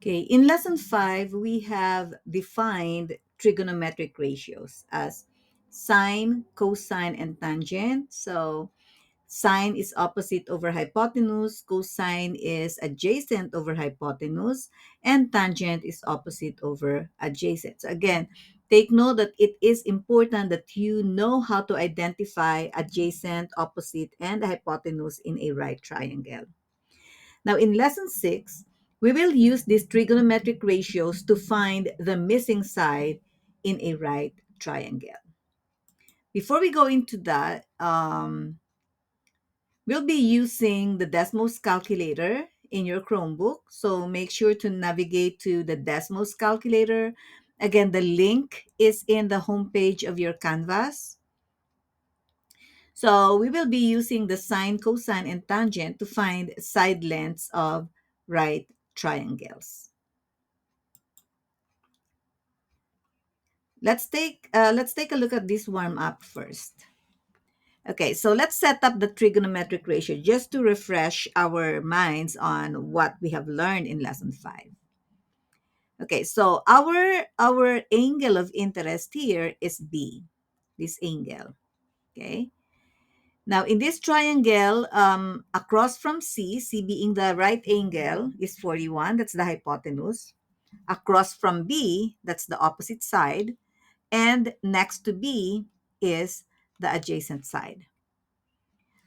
Okay, in lesson 5, we have defined trigonometric ratios as sine, cosine, and tangent. So sine is opposite over hypotenuse, cosine is adjacent over hypotenuse, and tangent is opposite over adjacent. So again, take note that it is important that you know how to identify adjacent, opposite, and hypotenuse in a right triangle. Now, in lesson 6, we will use these trigonometric ratios to find the missing side in a right triangle. Before we go into that, we'll be using the Desmos calculator in your Chromebook. So make sure to navigate to the Desmos calculator. Again, the link is in the homepage of your Canvas. So we will be using the sine, cosine, and tangent to find side lengths of right triangles. Let's take a look at this warm up first. Okay, so let's set up the trigonometric ratio just to refresh our minds on what we have learned in lesson 5. Okay, so our angle of interest here is B, this angle. Okay. Now in this triangle, across from C being the right angle is 41, that's the hypotenuse. Across from B, that's the opposite side. And next to B is the adjacent side.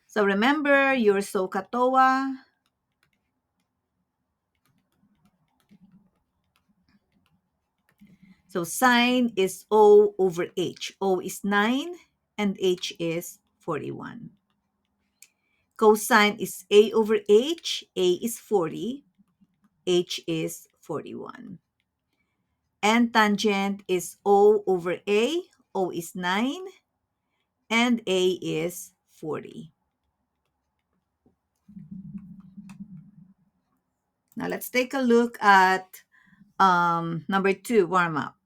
So remember your SOHCAHTOA. So sine is O over H. O is 9 and H is 41. Cosine is A over H. A is 40. H is 41. And tangent is O over A. O is 9 and A is 40. Now let's take a look at number 2, warm up.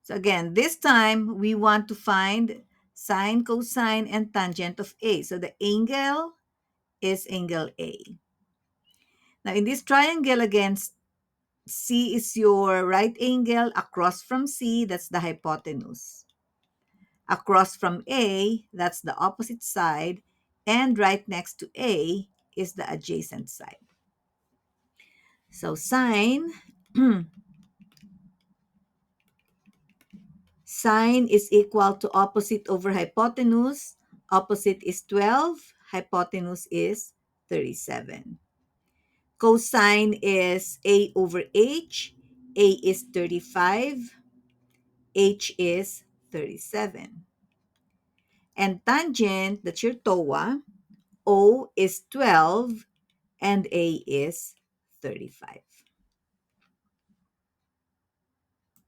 So again, this time we want to find sine, cosine, and tangent of A. So the angle is angle A. Now in this triangle again, C is your right angle. Across from C, that's the hypotenuse. Across from A, that's the opposite side. And right next to A is the adjacent side. So sine, sine is equal to opposite over hypotenuse. Opposite is 12. Hypotenuse is 37. Cosine is A over H. A is 35. H is 37. And tangent, that's your TOA. O is 12 and A is 35.